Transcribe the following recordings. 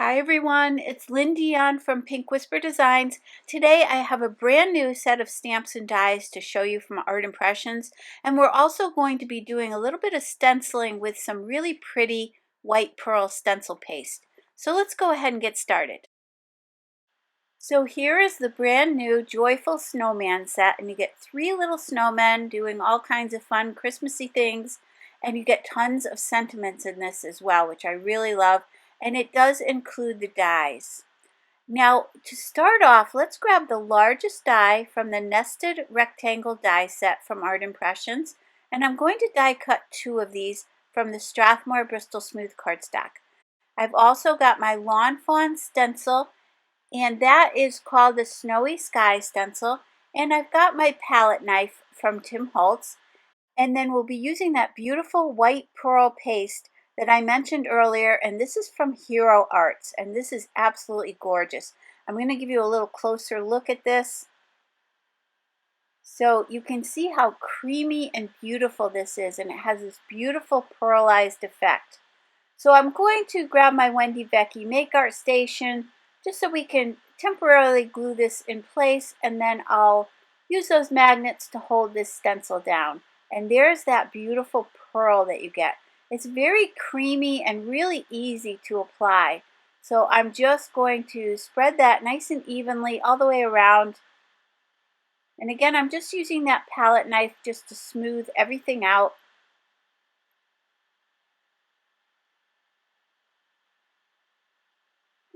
Hi everyone, it's Lynn Dion from Pink Whisper Designs. Today I have a brand new set of stamps and dies to show you from Art Impressions, and we're also going to be doing a little bit of stenciling with some really pretty white pearl stencil paste. So let's go ahead and get started. So here is the brand new Joyful Snowman set, and you get 3 little snowmen doing all kinds of fun Christmassy things, and you get tons of sentiments in this as well, which I really love, and it does include the dies. Now to start off, let's grab the largest die from the Nested Rectangle die set from Art Impressions, and I'm going to die cut 2 of these from the Strathmore Bristol Smooth Cardstock. I've also got my Lawn Fawn stencil, and that is called the Snowy Sky stencil, and I've got my palette knife from Tim Holtz, and then we'll be using that beautiful white pearl paste that I mentioned earlier, and this is from Hero Arts, and this is absolutely gorgeous. I'm going to give you a little closer look at this so you can see how creamy and beautiful this is, and it has this beautiful pearlized effect. So I'm going to grab my Wendy Vecchi Make Art Station just so we can temporarily glue this in place, and then I'll use those magnets to hold this stencil down. And there's that beautiful pearl that you get. It's very creamy and really easy to apply. So I'm just going to spread that nice and evenly all the way around. And again, I'm just using that palette knife just to smooth everything out.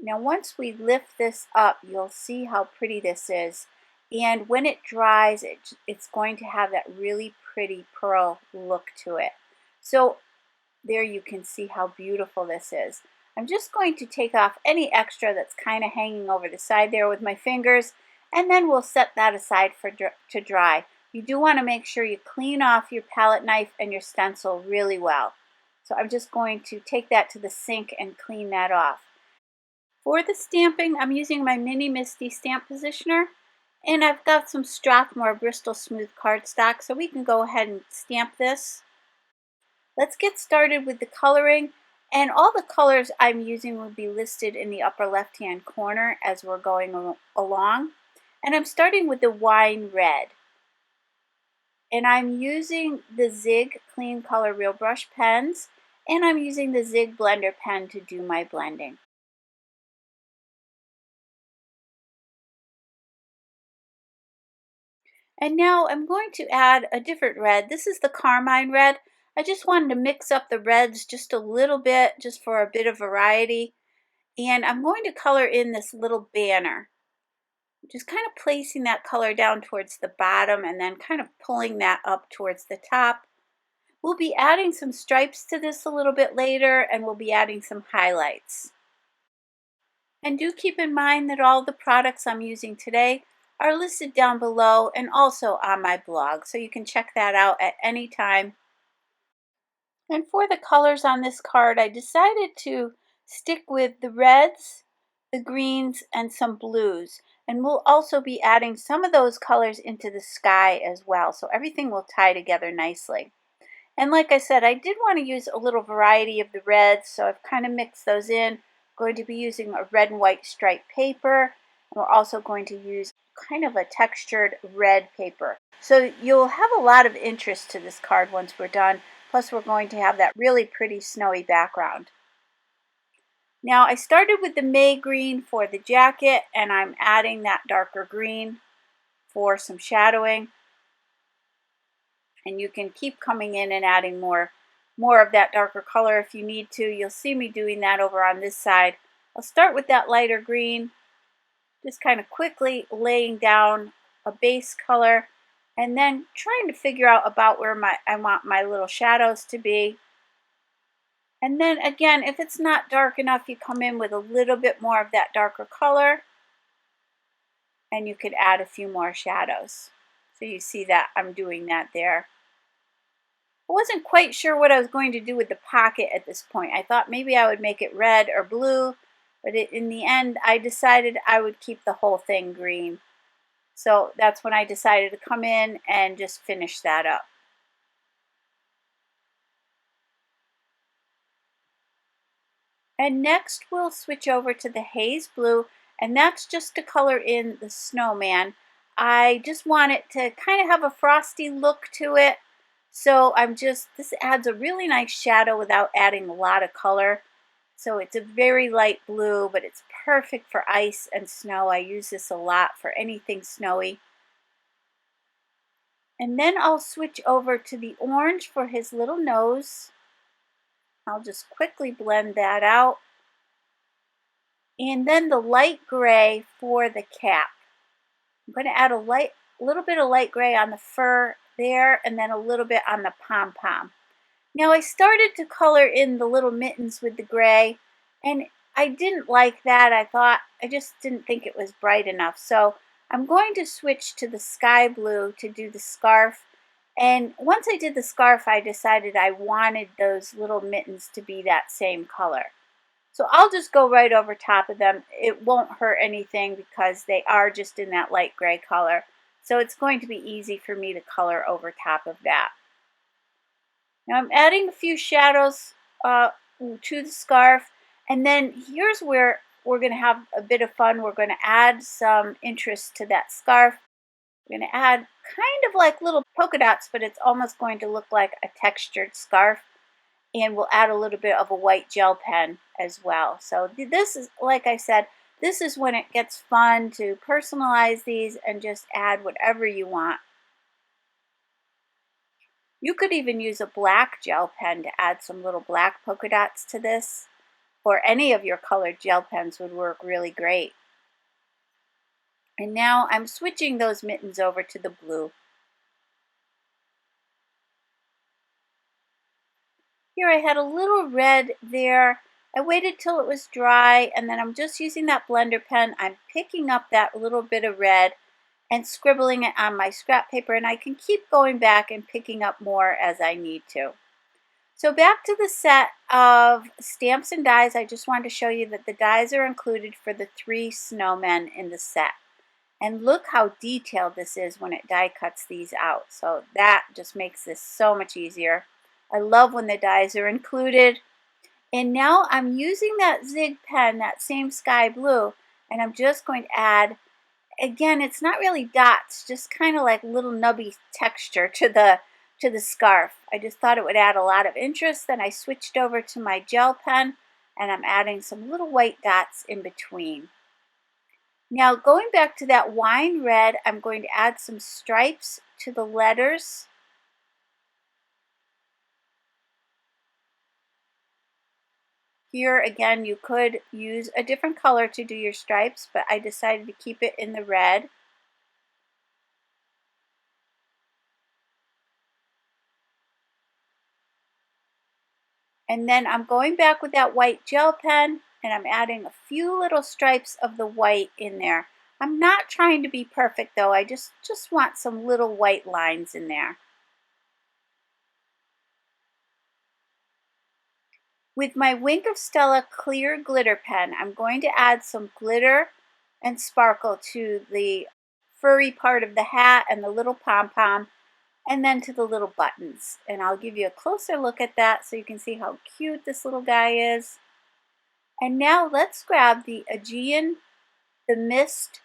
Now once we lift this up, you'll see how pretty this is. And when it dries, it's going to have that really pretty pearl look to it. So there you can see how beautiful this is. I'm just going to take off any extra that's kind of hanging over the side there with my fingers, and then we'll set that aside to dry. You do want to make sure you clean off your palette knife and your stencil really well. So I'm just going to take that to the sink and clean that off. For the stamping, I'm using my Mini Misty stamp positioner, and I've got some Strathmore Bristol Smooth Cardstock, so we can go ahead and stamp this. Let's get started with the coloring, and all the colors I'm using will be listed in the upper left hand corner as we're going along. And I'm starting with the wine red, and I'm using the Zig Clean Color Real Brush pens, and I'm using the Zig Blender pen to do my blending. And now I'm going to add a different red. This is the Carmine red. I just wanted to mix up the reds just a little bit, just for a bit of variety. And I'm going to color in this little banner. Just kind of placing that color down towards the bottom and then kind of pulling that up towards the top. We'll be adding some stripes to this a little bit later, and we'll be adding some highlights. And do keep in mind that all the products I'm using today are listed down below and also on my blog, so you can check that out at any time. And for the colors on this card, I decided to stick with the reds, the greens, and some blues. And we'll also be adding some of those colors into the sky as well, so everything will tie together nicely. And like I said, I did want to use a little variety of the reds, so I've kind of mixed those in. I'm going to be using a red and white striped paper, and we're also going to use kind of a textured red paper. So you'll have a lot of interest to this card once we're done, plus we're going to have that really pretty snowy background. Now I started with the May green for the jacket, and I'm adding that darker green for some shadowing. And you can keep coming in and adding more of that darker color if you need to. You'll see me doing that over on this side. I'll start with that lighter green, just kind of quickly laying down a base color, and then trying to figure out about where I want my little shadows to be. And then again, if it's not dark enough, you come in with a little bit more of that darker color, and you could add a few more shadows. So you see that I'm doing that there. I wasn't quite sure what I was going to do with the pocket at this point. I thought maybe I would make it red or blue, but in the end I decided I would keep the whole thing green. So that's when I decided to come in and just finish that up. And next we'll switch over to the haze blue, and that's just to color in the snowman. I just want it to kind of have a frosty look to it. So this adds a really nice shadow without adding a lot of color. So it's a very light blue, but it's perfect for ice and snow. I use this a lot for anything snowy. And then I'll switch over to the orange for his little nose. I'll just quickly blend that out. And then the light gray for the cap. I'm going to add a little bit of light gray on the fur there, and then a little bit on the pom-pom. Now I started to color in the little mittens with the gray, and I didn't like that. I just didn't think it was bright enough. So I'm going to switch to the sky blue to do the scarf. And once I did the scarf, I decided I wanted those little mittens to be that same color. So I'll just go right over top of them. It won't hurt anything because they are just in that light gray color. So it's going to be easy for me to color over top of that. Now I'm adding a few shadows to the scarf, and then here's where we're going to have a bit of fun. We're going to add some interest to that scarf. We're going to add kind of like little polka dots, but it's almost going to look like a textured scarf. And we'll add a little bit of a white gel pen as well. So this is, like I said, this is when it gets fun to personalize these and just add whatever you want. You could even use a black gel pen to add some little black polka dots to this, or any of your colored gel pens would work really great. And now I'm switching those mittens over to the blue. Here I had a little red there. I waited till it was dry, and then I'm just using that blender pen. I'm picking up that little bit of red and scribbling it on my scrap paper, and I can keep going back and picking up more as I need to. So back to the set of stamps and dies, I just wanted to show you that the dies are included for the 3 snowmen in the set. And look how detailed this is when it die cuts these out. So that just makes this so much easier. I love when the dies are included. And now I'm using that Zig pen, that same sky blue, and I'm just going to add, again, it's not really dots, just kind of like little nubby texture to the scarf. I just thought it would add a lot of interest. Then I switched over to my gel pen, and I'm adding some little white dots in between. Now going back to that wine red, I'm going to add some stripes to the letters. Here again, you could use a different color to do your stripes, but I decided to keep it in the red. And then I'm going back with that white gel pen, and I'm adding a few little stripes of the white in there. I'm not trying to be perfect though, I just want some little white lines in there. With my Wink of Stella clear glitter pen, I'm going to add some glitter and sparkle to the furry part of the hat and the little pom-pom, and then to the little buttons. And I'll give you a closer look at that so you can see how cute this little guy is. And now let's grab the Aegean, the Mist,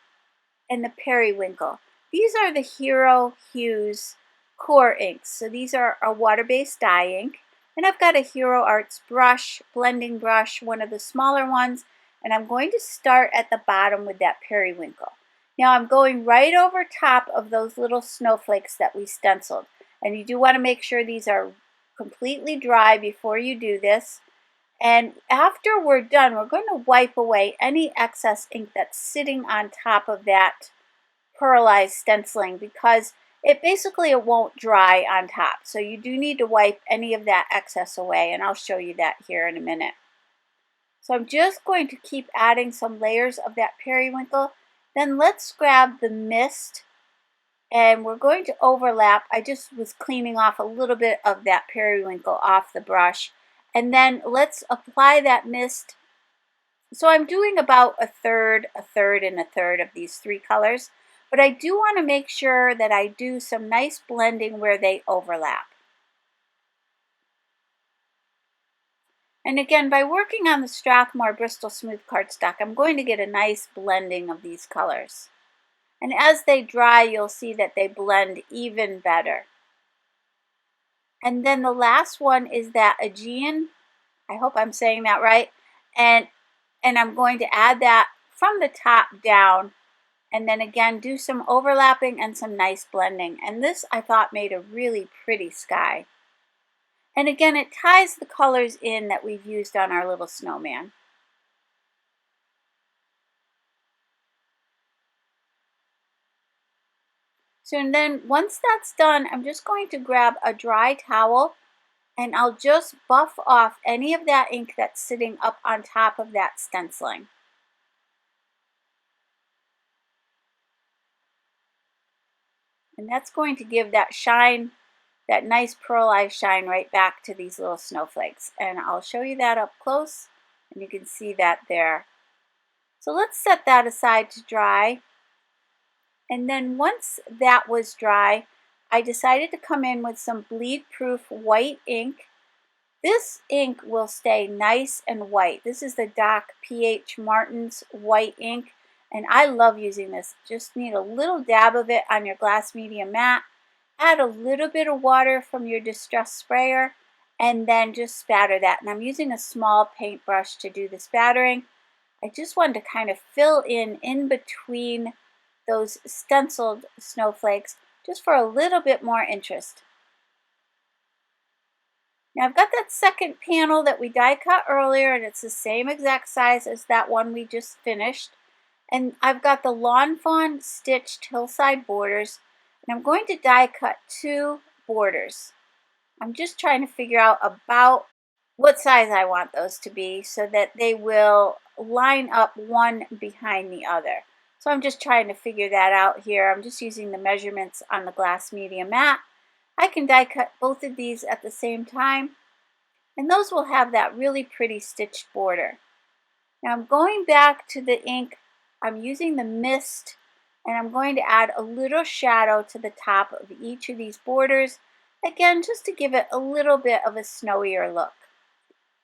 and the Periwinkle. These are the Hero Hues core inks. So these are a water-based dye ink. And I've got a Hero Arts brush, blending brush, one of the smaller ones, and I'm going to start at the bottom with that Periwinkle. Now I'm going right over top of those little snowflakes that we stenciled. And you do want to make sure these are completely dry before you do this. And after we're done, we're going to wipe away any excess ink that's sitting on top of that pearlized stenciling, because it won't dry on top. So you do need to wipe any of that excess away, and I'll show you that here in a minute. So I'm just going to keep adding some layers of that Periwinkle. Then let's grab the Mist, and we're going to overlap. I just was cleaning off a little bit of that Periwinkle off the brush. And then let's apply that mist. So I'm doing about a third, and a third of these 3 colors. But I do want to make sure that I do some nice blending where they overlap. And again, by working on the Strathmore Bristol Smooth Cardstock, I'm going to get a nice blending of these colors. And as they dry, you'll see that they blend even better. And then the last one is that Aegean. I hope I'm saying that right. And I'm going to add that from the top down. And then again, do some overlapping and some nice blending. And this, I thought, made a really pretty sky. And again, it ties the colors in that we've used on our little snowman. So and then once that's done, I'm just going to grab a dry towel and I'll just buff off any of that ink that's sitting up on top of that stenciling. And that's going to give that shine, that nice pearlized shine right back to these little snowflakes. And I'll show you that up close and you can see that there. So let's set that aside to dry. And then once that was dry, I decided to come in with some bleed-proof white ink. This ink will stay nice and white. This is the Doc PH Martin's white ink, and I love using this. Just need a little dab of it on your glass medium mat. Add a little bit of water from your distress sprayer, and then just spatter that. And I'm using a small paintbrush to do the spattering. I just wanted to kind of fill in between those stenciled snowflakes just for a little bit more interest. Now I've got that second panel that we die cut earlier and it's the same exact size as that one we just finished. And I've got the Lawn Fawn stitched hillside borders and I'm going to die cut 2 borders. I'm just trying to figure out about what size I want those to be so that they will line up one behind the other. So I'm just trying to figure that out here. I'm just using the measurements on the glass medium mat. I can die cut both of these at the same time, and those will have that really pretty stitched border. Now I'm going back to the ink. I'm using the mist, and I'm going to add a little shadow to the top of each of these borders, again, just to give it a little bit of a snowier look.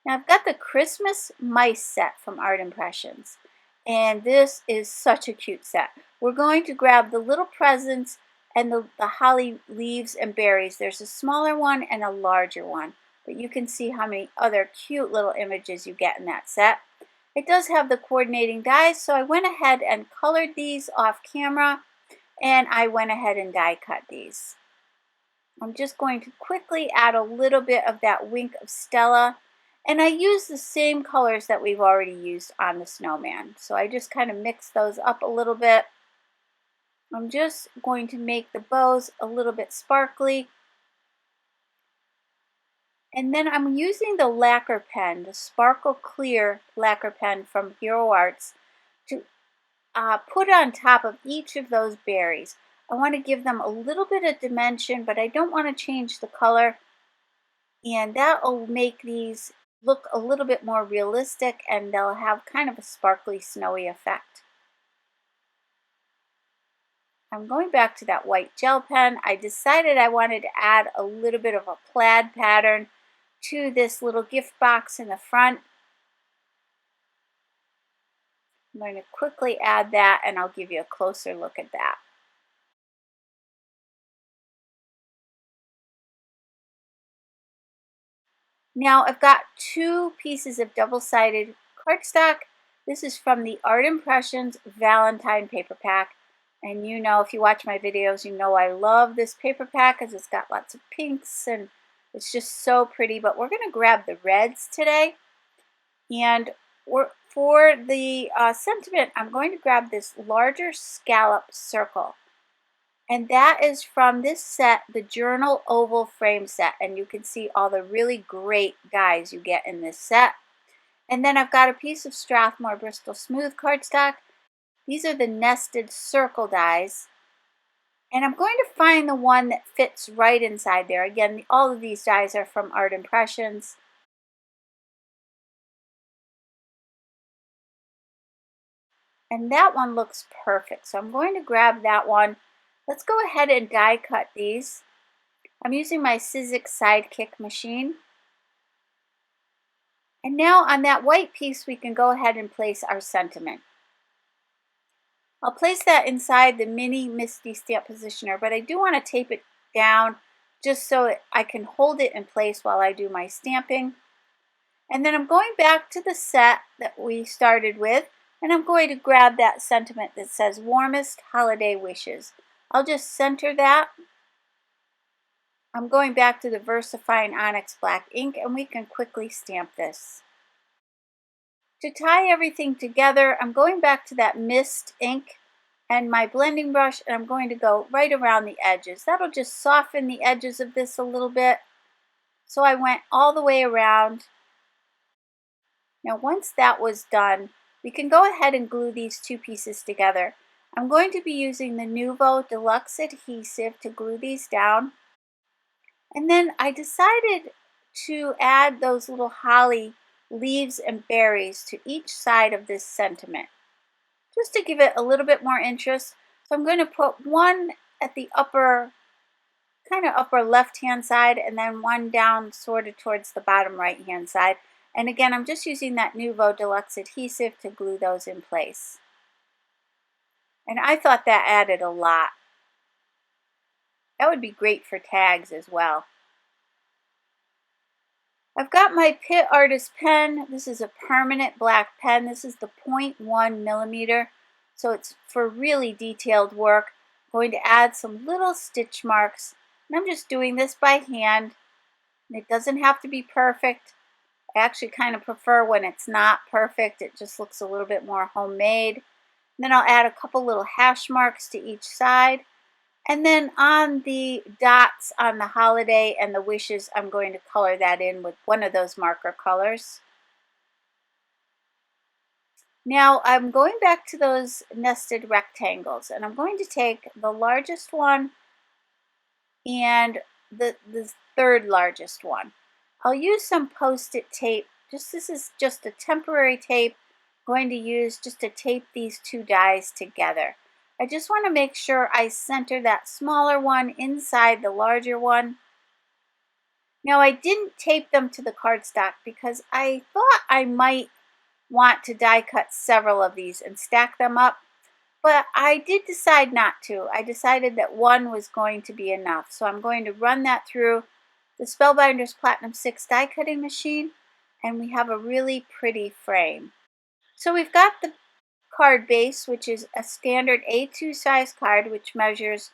Now I've got the Christmas mice set from Art Impressions, and this is such a cute set. We're going to grab the little presents and the holly leaves and berries. There's a smaller one and a larger one, but you can see how many other cute little images you get in that set. It does have the coordinating dies, so I went ahead and colored these off camera, and I went ahead and die cut these. I'm just going to quickly add a little bit of that wink of Stella, and I use the same colors that we've already used on the snowman. So I just kind of mix those up a little bit. I'm just going to make the bows a little bit sparkly. And then I'm using the Lacquer pen, the Sparkle Clear Lacquer pen from Hero Arts, to put on top of each of those berries. I want to give them a little bit of dimension, but I don't want to change the color. And that will make these look a little bit more realistic, and they'll have kind of a sparkly, snowy effect. I'm going back to that white gel pen. I decided I wanted to add a little bit of a plaid pattern to this little gift box in the front. I'm going to quickly add that and I'll give you a closer look at that. Now I've got 2 pieces of double-sided cardstock. This is from the Art Impressions Valentine paper pack. And you know, if you watch my videos, you know I love this paper pack because it's got lots of pinks and it's just so pretty. But we're going to grab the reds today. And for the sentiment, I'm going to grab this larger scallop circle. And that is from this set, the Journal Oval Frame Set. And you can see all the really great dies you get in this set. And then I've got a piece of Strathmore Bristol Smooth cardstock. These are the nested circle dies. And I'm going to find the one that fits right inside there. Again, all of these dies are from Art Impressions. And that one looks perfect. So I'm going to grab that one. Let's go ahead and die cut these. I'm using my Sizzix Sidekick machine. And now on that white piece, we can go ahead and place our sentiment. I'll place that inside the mini Misty Stamp Positioner, but I do want to tape it down just so I can hold it in place while I do my stamping. And then I'm going back to the set that we started with, and I'm going to grab that sentiment that says Warmest Holiday Wishes. I'll just center that. I'm going back to the VersaFine Onyx Black ink, and we can quickly stamp this. To tie everything together, I'm going back to that mist ink and my blending brush, and I'm going to go right around the edges. That'll just soften the edges of this a little bit. So I went all the way around. Now once that was done, we can go ahead and glue these two pieces together. I'm going to be using the Nuvo Deluxe adhesive to glue these down. And then I decided to add those little holly leaves and berries to each side of this sentiment, just to give it a little bit more interest. So I'm going to put one at the upper, kind of upper left-hand side, and then one down sort of towards the bottom right-hand side. And again, I'm just using that Nuvo Deluxe adhesive to glue those in place. And I thought that added a lot. That would be great for tags as well. I've got my Pitt Artist pen. This is a permanent black pen. This is the 0.1 millimeter. So it's for really detailed work. I'm going to add some little stitch marks. And I'm just doing this by hand. It doesn't have to be perfect. I actually kind of prefer when it's not perfect. It just looks a little bit more homemade. And then I'll add a couple little hash marks to each side. And then on the dots on the holiday and the wishes, I'm going to color that in with one of those marker colors. Now I'm going back to those nested rectangles, and I'm going to take the largest one and the third largest one. I'll use some Post-it tape. This is just a temporary tape I'm going to use just to tape these two dies together. I just want to make sure I center that smaller one inside the larger one. Now I didn't tape them to the cardstock because I thought I might want to die cut several of these and stack them up, but I did decide not to. I decided that one was going to be enough. So I'm going to run that through the Spellbinders Platinum 6 die cutting machine, and we have a really pretty frame. So we've got the card base, which is a standard A2 size card, which measures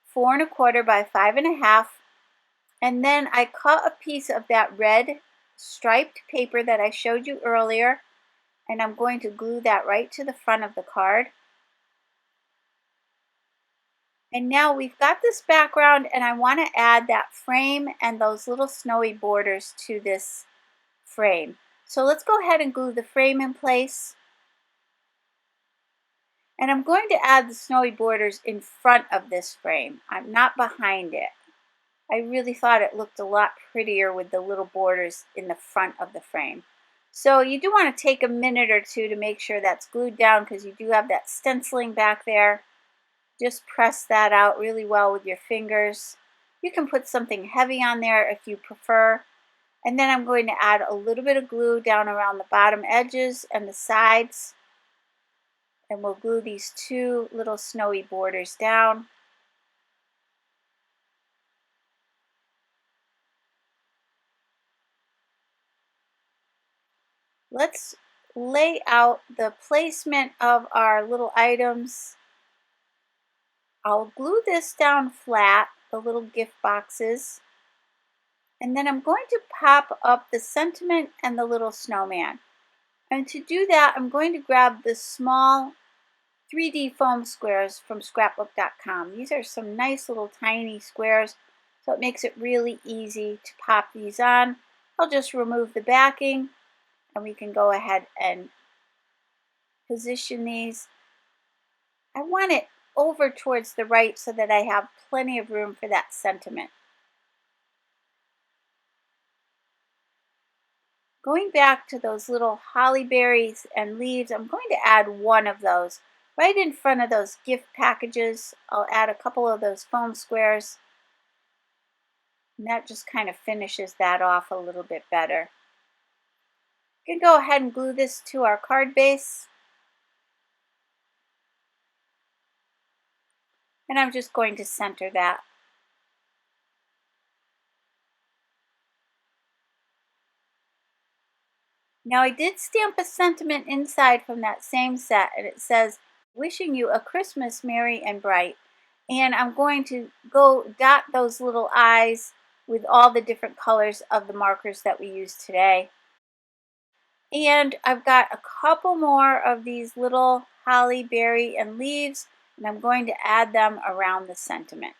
4 1/4 by 5 1/2. And then I cut a piece of that red striped paper that I showed you earlier, and I'm going to glue that right to the front of the card. And now we've got this background, and I want to add that frame and those little snowy borders to this frame. So let's go ahead and glue the frame in place. And I'm going to add the snowy borders in front of this frame. I'm not behind it. I really thought it looked a lot prettier with the little borders in the front of the frame. So you do want to take a minute or two to make sure that's glued down, because you do have that stenciling back there. Just press that out really well with your fingers. You can put something heavy on there if you prefer. And then I'm going to add a little bit of glue down around the bottom edges and the sides. And we'll glue these two little snowy borders down. Let's lay out the placement of our little items. I'll glue this down flat, the little gift boxes. And then I'm going to pop up the sentiment and the little snowman. And to do that, I'm going to grab the small 3D foam squares from scrapbook.com. These are some nice little tiny squares, so it makes it really easy to pop these on. I'll just remove the backing, and we can go ahead and position these. I want it over towards the right so that I have plenty of room for that sentiment. Going back to those little holly berries and leaves, I'm going to add one of those right in front of those gift packages. I'll add a couple of those foam squares, and that just kind of finishes that off a little bit better. You can go ahead and glue this to our card base. And I'm just going to center that. Now I did stamp a sentiment inside from that same set, and it says, wishing you a Christmas merry and bright. And I'm going to go dot those little eyes with all the different colors of the markers that we use today. And I've got a couple more of these little holly berry and leaves, and I'm going to add them around the sentiment.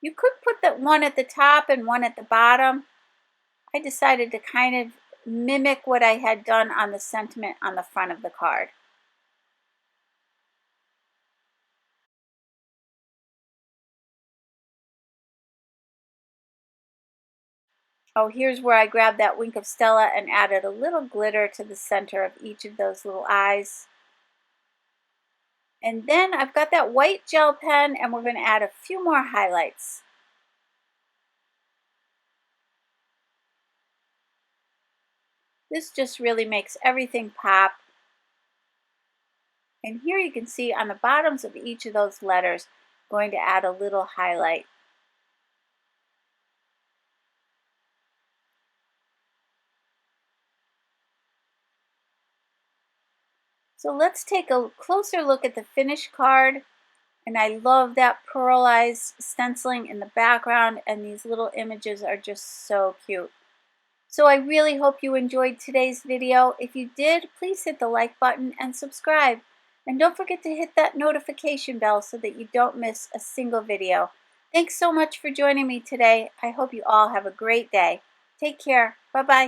You could put that one at the top and one at the bottom. I decided to kind of mimic what I had done on the sentiment on the front of the card. Oh, here's where I grabbed that wink of Stella and added a little glitter to the center of each of those little eyes. And then I've got that white gel pen, and we're going to add a few more highlights. This just really makes everything pop. And here you can see on the bottoms of each of those letters, I'm going to add a little highlight. So let's take a closer look at the finished card. And I love that pearlized stenciling in the background, and these little images are just so cute. So I really hope you enjoyed today's video. If you did, please hit the like button and subscribe. And don't forget to hit that notification bell so that you don't miss a single video. Thanks so much for joining me today. I hope you all have a great day. Take care. Bye-bye.